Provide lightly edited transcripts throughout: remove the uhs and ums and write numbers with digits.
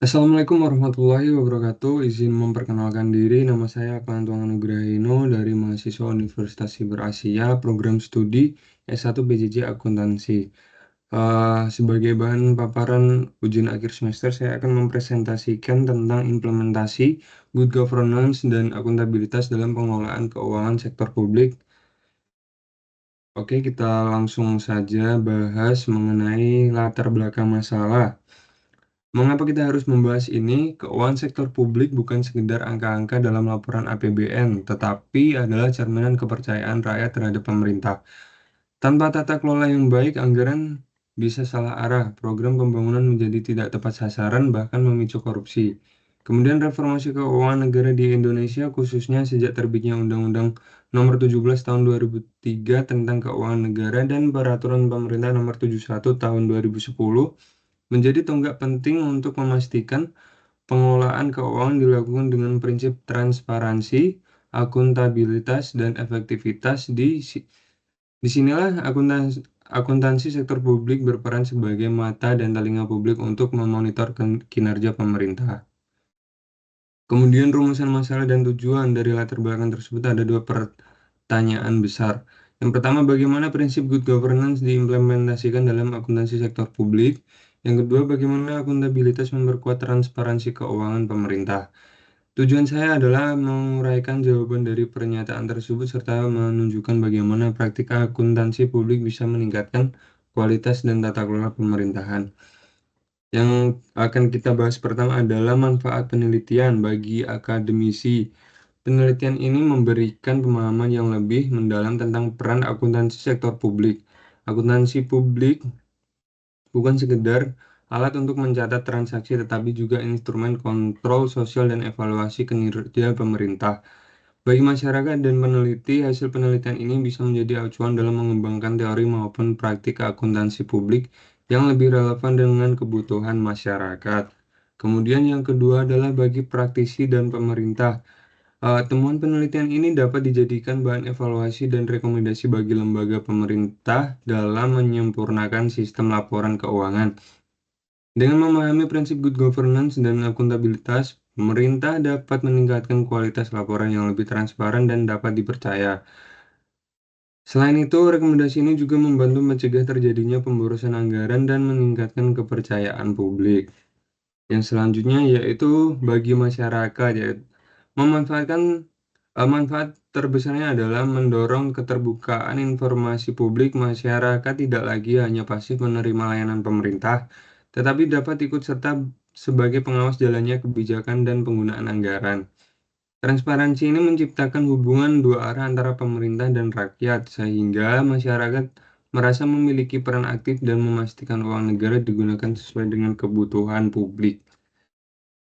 Assalamualaikum warahmatullahi wabarakatuh. Izin memperkenalkan diri, nama saya Aklantuang Nugrahino dari mahasiswa Universitas Siber Asia, program studi S1 PJJ Akuntansi. Sebagai bahan paparan ujian akhir semester, saya akan mempresentasikan tentang implementasi good governance dan akuntabilitas dalam pengelolaan keuangan sektor publik. Oke, kita langsung saja bahas mengenai latar belakang masalah. Mengapa kita harus membahas ini? Keuangan sektor publik bukan sekedar angka-angka dalam laporan APBN, tetapi adalah cerminan kepercayaan rakyat terhadap pemerintah. Tanpa tata kelola yang baik, anggaran bisa salah arah, program pembangunan menjadi tidak tepat sasaran, bahkan memicu korupsi. Kemudian reformasi keuangan negara di Indonesia, khususnya sejak terbitnya Undang-Undang Nomor 17 Tahun 2003 tentang Keuangan Negara dan Peraturan Pemerintah Nomor 71 Tahun 2010, menjadi tonggak penting untuk memastikan pengelolaan keuangan dilakukan dengan prinsip transparansi, akuntabilitas, dan efektivitas. Disinilah akuntansi sektor publik berperan sebagai mata dan telinga publik untuk memonitor kinerja pemerintah. Kemudian rumusan masalah dan tujuan dari latar belakang tersebut ada dua pertanyaan besar. Yang pertama, bagaimana prinsip good governance diimplementasikan dalam akuntansi sektor publik? Yang kedua, bagaimana akuntabilitas memperkuat transparansi keuangan pemerintah? Tujuan saya adalah menguraikan jawaban dari pernyataan tersebut serta menunjukkan bagaimana praktik akuntansi publik bisa meningkatkan kualitas dan tata kelola pemerintahan. Yang akan kita bahas pertama adalah manfaat penelitian bagi akademisi. Penelitian ini memberikan pemahaman yang lebih mendalam tentang peran akuntansi sektor publik. Akuntansi publik bukan sekedar alat untuk mencatat transaksi, tetapi juga instrumen kontrol sosial dan evaluasi kinerja pemerintah. Bagi masyarakat dan peneliti, hasil penelitian ini bisa menjadi acuan dalam mengembangkan teori maupun praktik akuntansi publik yang lebih relevan dengan kebutuhan masyarakat. Kemudian yang kedua adalah bagi praktisi dan pemerintah. Temuan penelitian ini dapat dijadikan bahan evaluasi dan rekomendasi bagi lembaga pemerintah dalam menyempurnakan sistem laporan keuangan. Dengan memahami prinsip good governance dan akuntabilitas, pemerintah dapat meningkatkan kualitas laporan yang lebih transparan dan dapat dipercaya. Selain itu, rekomendasi ini juga membantu mencegah terjadinya pemborosan anggaran dan meningkatkan kepercayaan publik. Yang selanjutnya yaitu bagi masyarakat, yaitu memanfaatkan manfaat terbesarnya adalah mendorong keterbukaan informasi publik. Masyarakat tidak lagi hanya pasif menerima layanan pemerintah, tetapi dapat ikut serta sebagai pengawas jalannya kebijakan dan penggunaan anggaran. Transparansi ini menciptakan hubungan dua arah antara pemerintah dan rakyat, sehingga masyarakat merasa memiliki peran aktif dan memastikan uang negara digunakan sesuai dengan kebutuhan publik.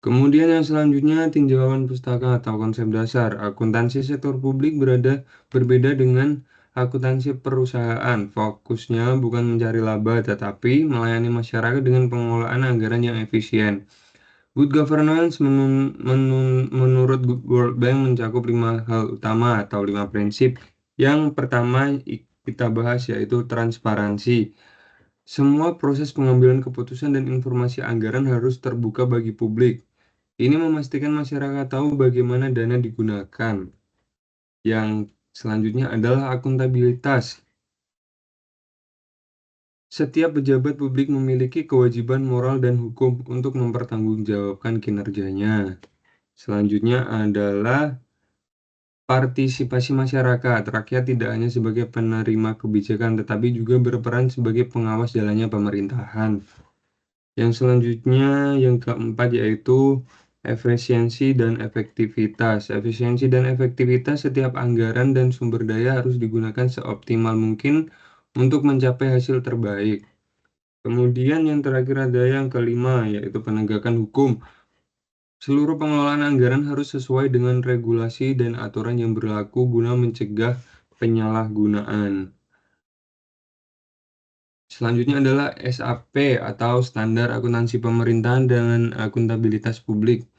Kemudian yang selanjutnya tinjauan pustaka atau konsep dasar. Akuntansi sektor publik berbeda dengan akuntansi perusahaan. Fokusnya bukan mencari laba, tetapi melayani masyarakat dengan pengelolaan anggaran yang efisien. Good governance menurut World Bank mencakup 5 hal utama atau 5 prinsip. Yang pertama kita bahas yaitu transparansi. Semua proses pengambilan keputusan dan informasi anggaran harus terbuka bagi publik. Ini memastikan masyarakat tahu bagaimana dana digunakan. Yang selanjutnya adalah akuntabilitas. Setiap pejabat publik memiliki kewajiban moral dan hukum untuk mempertanggungjawabkan kinerjanya. Selanjutnya adalah partisipasi masyarakat. Rakyat tidak hanya sebagai penerima kebijakan, tetapi juga berperan sebagai pengawas jalannya pemerintahan. Yang selanjutnya, yang keempat yaitu efisiensi dan efektivitas. Efisiensi dan efektivitas setiap anggaran dan sumber daya harus digunakan seoptimal mungkin untuk mencapai hasil terbaik. Kemudian yang terakhir ada yang kelima, yaitu penegakan hukum. Seluruh pengelolaan anggaran harus sesuai dengan regulasi dan aturan yang berlaku guna mencegah penyalahgunaan. Selanjutnya adalah SAP atau Standar Akuntansi Pemerintahan dan Akuntabilitas Publik.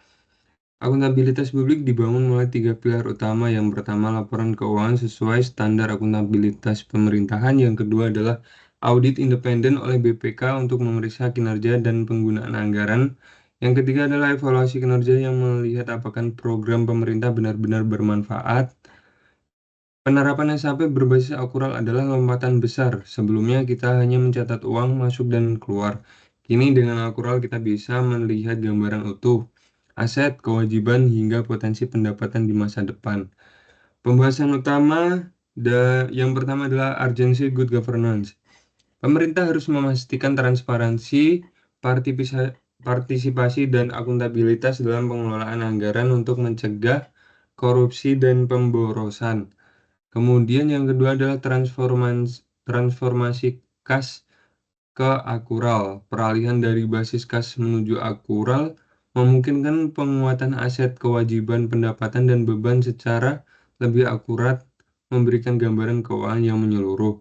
Akuntabilitas publik dibangun melalui 3 pilar utama. Yang pertama, laporan keuangan sesuai standar akuntabilitas pemerintahan. Yang kedua adalah audit independen oleh BPK untuk memeriksa kinerja dan penggunaan anggaran. Yang ketiga adalah evaluasi kinerja yang melihat apakah program pemerintah benar-benar bermanfaat. Penerapan SAP berbasis akurat adalah lompatan besar. Sebelumnya kita hanya mencatat uang masuk dan keluar. Kini dengan akurat kita bisa melihat gambaran utuh, aset, kewajiban, hingga potensi pendapatan di masa depan. Pembahasan utama yang pertama adalah urgency good governance. Pemerintah harus memastikan transparansi, partisipasi, dan akuntabilitas dalam pengelolaan anggaran untuk mencegah korupsi dan pemborosan. Kemudian yang kedua adalah transformasi kas ke akural. Peralihan dari basis kas menuju akural memungkinkan penguatan aset, kewajiban, pendapatan, dan beban secara lebih akurat, memberikan gambaran keuangan yang menyeluruh.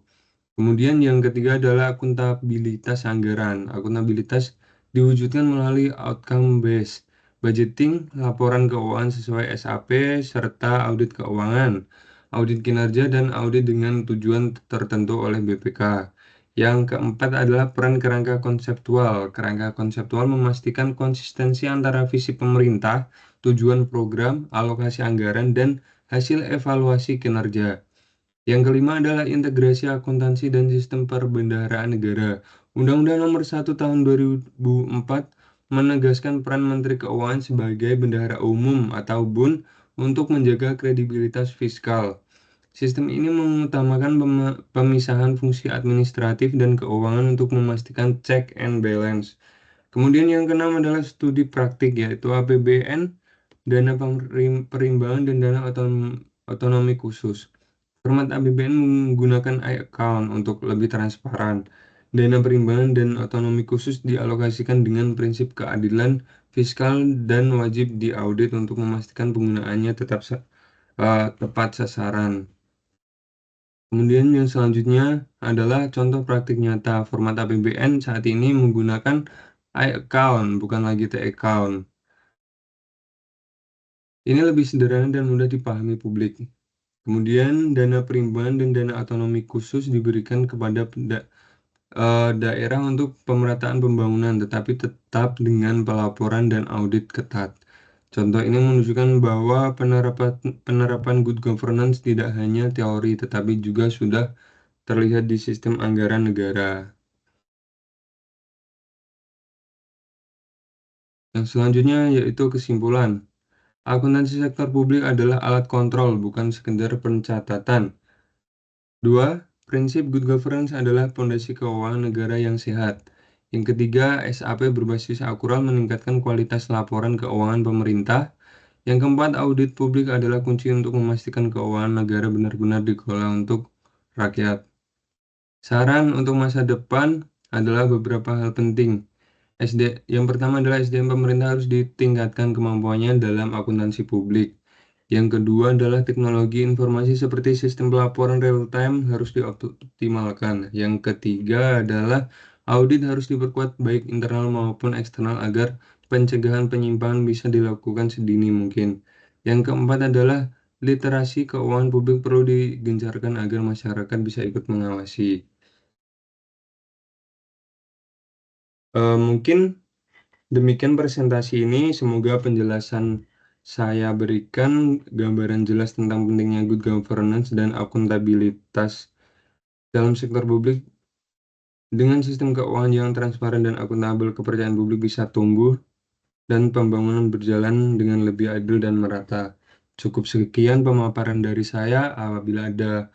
Kemudian yang ketiga adalah akuntabilitas anggaran. Akuntabilitas diwujudkan melalui outcome based budgeting, laporan keuangan sesuai SAP, serta audit keuangan, audit kinerja, dan audit dengan tujuan tertentu oleh BPK. Yang keempat adalah peran kerangka konseptual. Kerangka konseptual memastikan konsistensi antara visi pemerintah, tujuan program, alokasi anggaran, dan hasil evaluasi kinerja. Yang kelima adalah integrasi akuntansi dan sistem perbendaharaan negara. Undang-Undang Nomor 1 Tahun 2004 menegaskan peran Menteri Keuangan sebagai bendahara umum atau BUN untuk menjaga kredibilitas fiskal. Sistem ini mengutamakan pemisahan fungsi administratif dan keuangan untuk memastikan check and balance. Kemudian yang keenam adalah studi praktik, yaitu APBN, dana perimbangan, dan dana otonomi khusus. Format APBN menggunakan account untuk lebih transparan. Dana perimbangan dan otonomi khusus dialokasikan dengan prinsip keadilan fiskal dan wajib diaudit untuk memastikan penggunaannya tetap tepat sasaran. Kemudian yang selanjutnya adalah contoh praktik nyata. Format APBN saat ini menggunakan account, bukan lagi T-account. Ini lebih sederhana dan mudah dipahami publik. Kemudian dana perimbangan dan dana otonomi khusus diberikan kepada daerah untuk pemerataan pembangunan, tetapi tetap dengan pelaporan dan audit ketat. Contoh ini menunjukkan bahwa penerapan good governance tidak hanya teori, tetapi juga sudah terlihat di sistem anggaran negara. Yang selanjutnya yaitu kesimpulan. Akuntansi sektor publik adalah alat kontrol, bukan sekedar pencatatan. 2. Prinsip good governance adalah fondasi keuangan negara yang sehat. Yang ketiga, SAP berbasis akurat meningkatkan kualitas laporan keuangan pemerintah. Yang keempat, audit publik adalah kunci untuk memastikan keuangan negara benar-benar dikelola untuk rakyat. Saran untuk masa depan adalah beberapa hal penting. Yang pertama adalah SDM pemerintah harus ditingkatkan kemampuannya dalam akuntansi publik. Yang kedua adalah teknologi informasi seperti sistem pelaporan real-time harus dioptimalkan. Yang ketiga adalah audit harus diperkuat baik internal maupun eksternal agar pencegahan penyimpangan bisa dilakukan sedini mungkin. Yang keempat adalah literasi keuangan publik perlu digencarkan agar masyarakat bisa ikut mengawasi. Mungkin demikian presentasi ini. Semoga penjelasan saya berikan gambaran jelas tentang pentingnya good governance dan akuntabilitas dalam sektor publik. Dengan sistem keuangan yang transparan dan akuntabel, kepercayaan publik bisa tumbuh dan pembangunan berjalan dengan lebih adil dan merata. Cukup sekian pemaparan dari saya. Apabila ada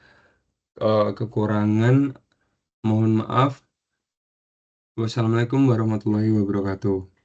kekurangan, mohon maaf. Wassalamualaikum warahmatullahi wabarakatuh.